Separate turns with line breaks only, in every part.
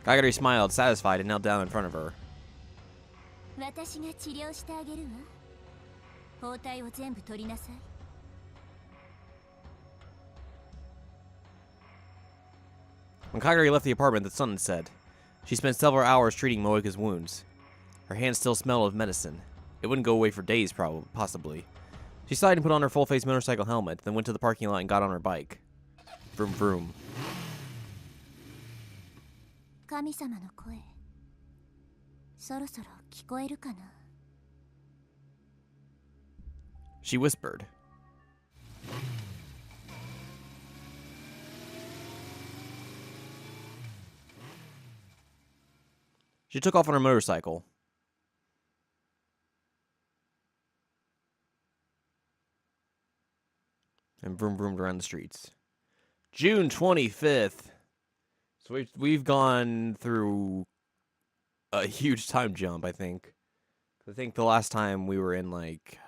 Kagari smiled, satisfied, and knelt down in front of her. When Kagari left the apartment, the sun said. She spent several hours treating Moeka's wounds. Her hands still smelled of medicine. It wouldn't go away for days, possibly. She sighed and put on her full-face motorcycle helmet, then went to the parking lot and got on her bike. Vroom vroom. She whispered. She took off on her motorcycle. And vroom vroomed around the streets. June 25th. So we've gone through a huge time jump, I think. I think the last time we were in, like,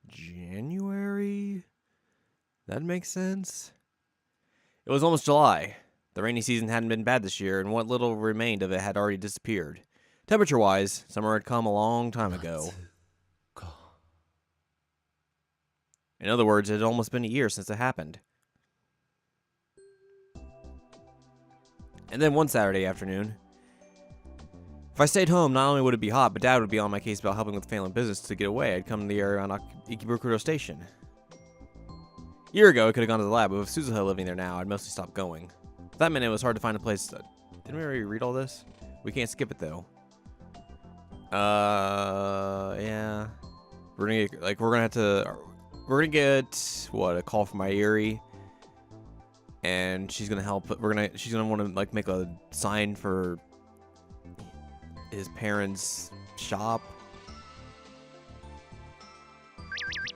January? That makes sense? It was almost July. The rainy season hadn't been bad this year, and what little remained of it had already disappeared. Temperature-wise, summer had come a long time ago. In other words, it had almost been a year since it happened. And then one Saturday afternoon, if I stayed home, not only would it be hot, but Dad would be on my case about helping with the family business to get away. I'd come to the area on Ikebukuro Station. A year ago, I could have gone to the lab, but with Suzuha living there now, I'd mostly stopped going. That meant it was hard to find a place. Didn't we already read all this? We can't skip it though. Yeah. We're gonna get what, a call from my Erie, and she's gonna help. She's gonna want to like make a sign for his parents' shop.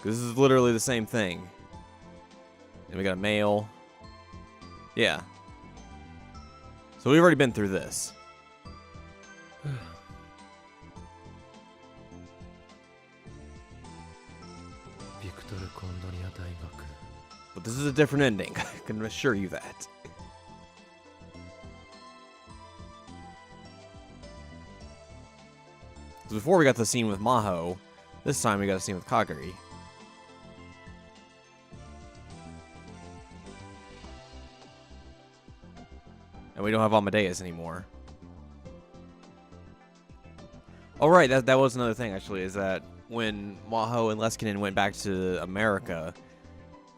This is literally the same thing. And we got a mail. Yeah. So we've already been through this. But this is a different ending. I can assure you that. So before we got the scene with Maho, this time we got a scene with Kagari. And we don't have Amadeus anymore. Oh, right, that was another thing, actually, is that when Maho and Leskinen went back to America,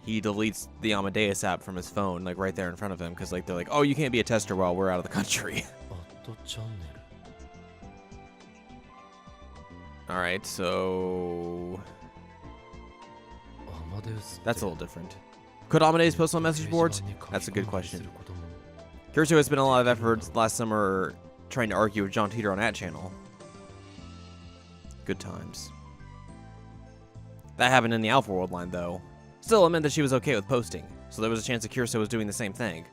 he deletes the Amadeus app from his phone, like, right there in front of him, because, like, they're like, oh, you can't be a tester while we're out of the country. Alright, so... that's a little different. Could Amadeus post on message boards? That's a good question. Kirito has spent a lot of effort last summer trying to argue with John Teeter on @channel. Good times. That happened in the Alpha World line, though. Still, it meant that she was okay with posting, so there was a chance that Kirito was doing the same thing.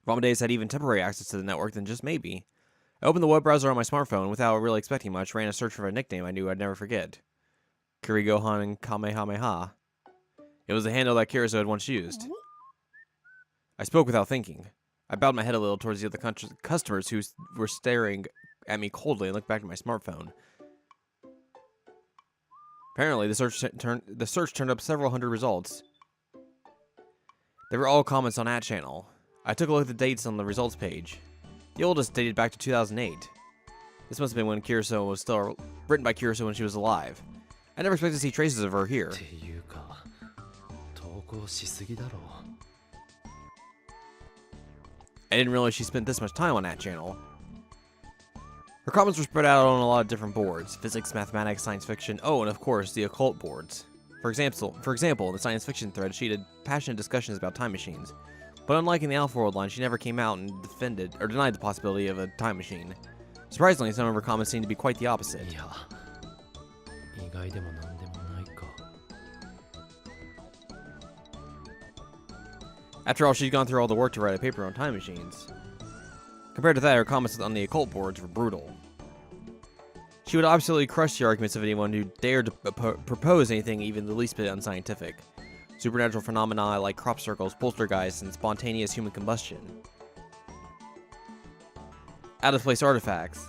If Amadeus had even temporary access to the network, then just maybe. I opened the web browser on my smartphone without really expecting much, ran a search for a nickname I knew I'd never forget. Kurigohan and Kamehameha. It was a handle that Kirito had once used. I spoke without thinking. I bowed my head a little towards the other customers who were staring at me coldly and looked back at my smartphone. Apparently, the search turned up several hundred results. They were all comments on @channel. I took a look at the dates on the results page. The oldest dated back to 2008. This must have been when Kirito was still written by Kirito when she was alive. I never expected to see traces of her here. I didn't realize she spent this much time on @channel. Her comments were spread out on a lot of different boards. Physics, mathematics, science fiction, oh, and of course, the occult boards. For example, in the science fiction thread, she had passionate discussions about time machines. But unlike in the Alpha World line, she never came out and defended or denied the possibility of a time machine. Surprisingly, some of her comments seemed to be quite the opposite. After all, she'd gone through all the work to write a paper on time machines. Compared to that, her comments on the occult boards were brutal. She would absolutely crush the arguments of anyone who dared to propose anything even the least bit unscientific. Supernatural phenomena like crop circles, poltergeists, and spontaneous human combustion. Out-of-place artifacts.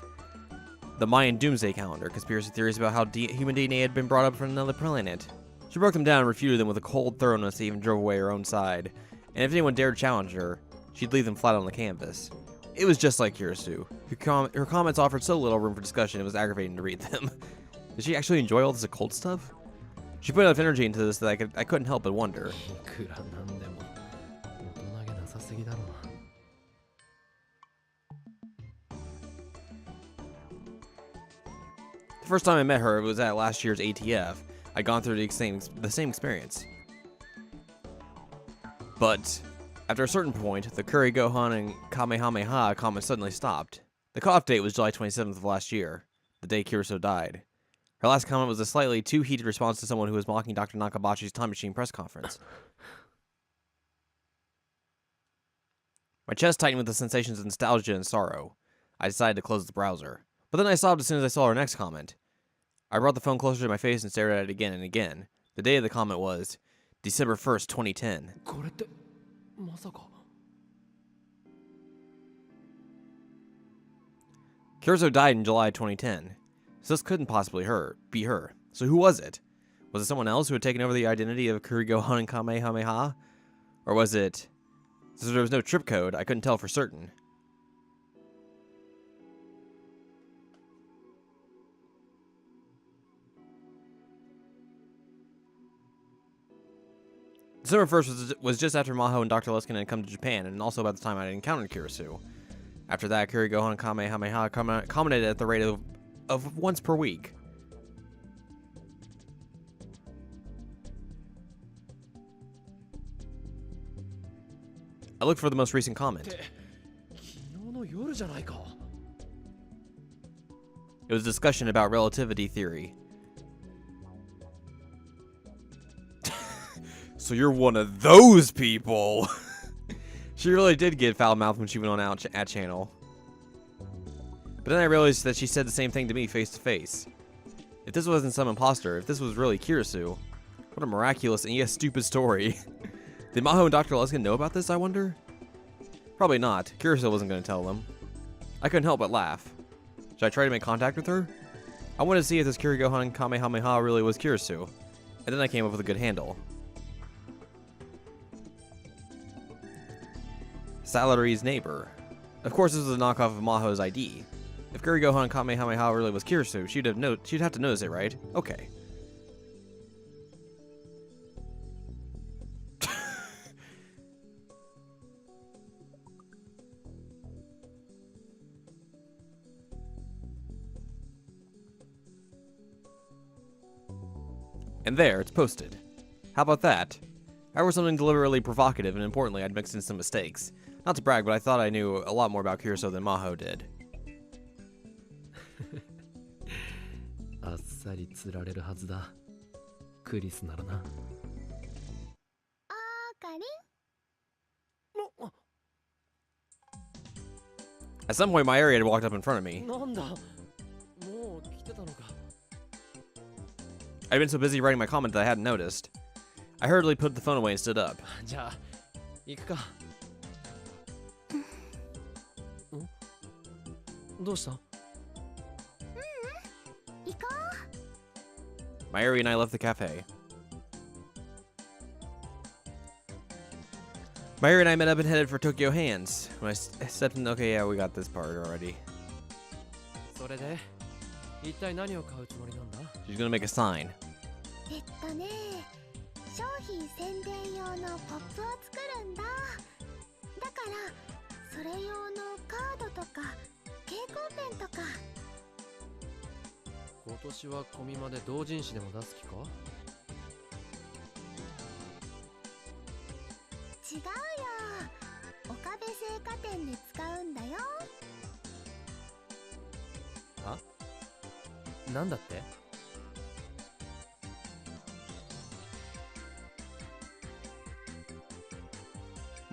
The Mayan doomsday calendar, conspiracy theories about how human DNA had been brought up from another planet. She broke them down and refuted them with a cold thoroughness that even drove away her own side. And if anyone dared challenge her, she'd leave them flat on the canvas. It was just like Kirisu. Her comments offered so little room for discussion, it was aggravating to read them. Did she actually enjoy all this occult stuff? She put enough energy into this that I couldn't help but wonder. The first time I met her, it was at last year's ATF. I'd gone through the same experience. But after a certain point, the Curry Gohan and Kamehameha comments suddenly stopped. The cutoff date was July 27th of last year, the day Kiriso died. Her last comment was a slightly too heated response to someone who was mocking Dr. Nakabachi's time machine press conference. My chest tightened with the sensations of nostalgia and sorrow. I decided to close the browser. But then I stopped as soon as I saw her next comment. I brought the phone closer to my face and stared at it again and again. The date of the comment was December 1st, 2010. Kiriso died in July 2010. So this couldn't possibly be her. So who was it? Was it someone else who had taken over the identity of Kurigohan and Kamehameha? Or was it... Since there was no trip code, I couldn't tell for certain. December 1st was just after Maho and Dr. Luskin had come to Japan, and also about the time I had encountered Kirisu. After that, Kurigohan and Kamehameha commented at the rate of once per week. I looked for the most recent comment. It was a discussion about relativity theory. So you're one of those people! She really did get foul-mouthed when she went on at channel. But then I realized that she said the same thing to me face to face. If this wasn't some imposter, if this was really Kirisu, what a miraculous and yes, stupid story. Did Maho and Dr. Luskin know about this, I wonder? Probably not. Kirisu wasn't going to tell them. I couldn't help but laugh. Should I try to make contact with her? I wanted to see if this Kurigohan Kamehameha really was Kirisu. And then I came up with a good handle. Salary's neighbor. Of course, this was a knockoff of Maho's ID. If Kurigohan Kamehameha really was Kirisu, she'd have to notice it, right? Okay. And there, it's posted. How about that? I wrote something deliberately provocative, and importantly, I'd mixed in some mistakes. Not to brag, but I thought I knew a lot more about Kirisu than Maho did. At some point, my area had walked up in front of me. I'd been so busy writing my comment that I hadn't noticed. I hurriedly put the phone away and stood up. Mayuri and I left the cafe. Mayuri and I met up and headed for Tokyo Hands. When I stepped in, okay, yeah, we got this part already. She's gonna make a sign.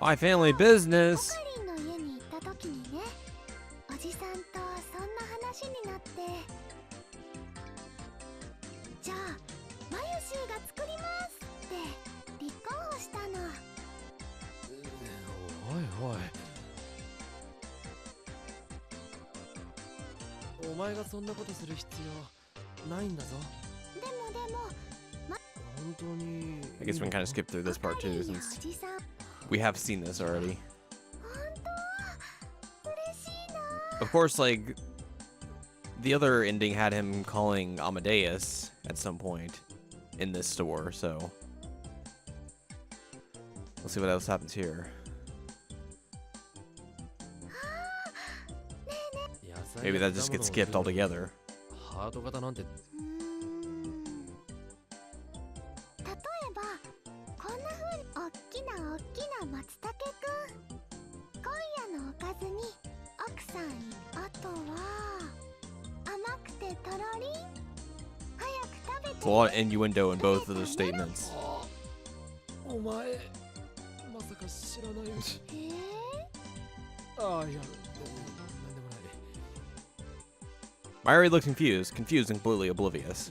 My family business.
い。お前がそんなことする必要ないんだぞ。でも、本当に。
I guess we can kind of skip through this part too, since we have seen this already. Of course, like, the other ending had him calling Amadeus at some point in this store, so let's see what else happens here. Maybe that just gets skipped altogether. It's a lot of innuendo in both of those statements. Mayuri looked confused and completely oblivious.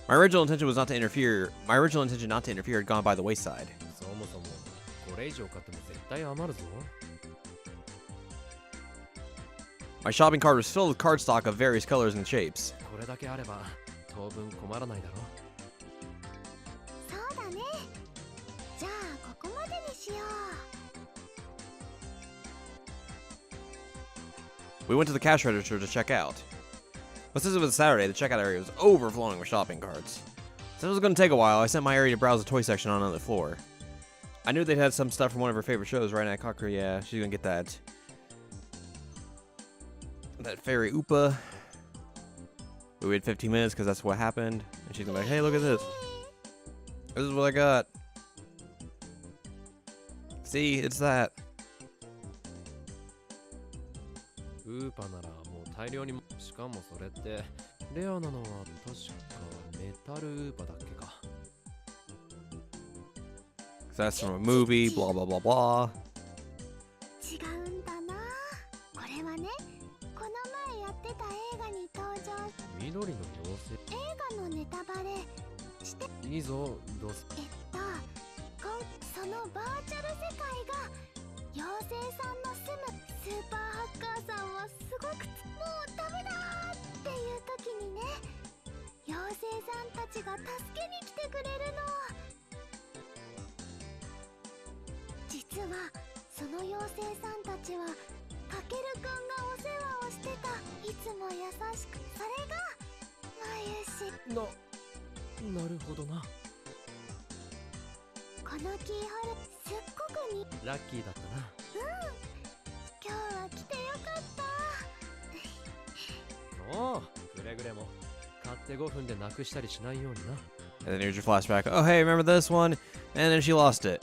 My original intention not to interfere had gone by the wayside. My shopping cart was filled with cardstock of various colors and shapes. We went to the cash register to check out. But since it was Saturday, the checkout area was overflowing with shopping carts. Since it was going to take a while, I sent my area to browse the toy section on another floor. I knew they'd had some stuff from one of her favorite shows, right? And I caught her, yeah, she's going to get that fairy Oopa. We waited 15 minutes because that's what happened. And she's going to be like, hey, look at this. This is what I got. See, it's that. That's from a movie, blah blah blah blah. And then here's your flashback. Oh, hey, remember this one? And then she lost it.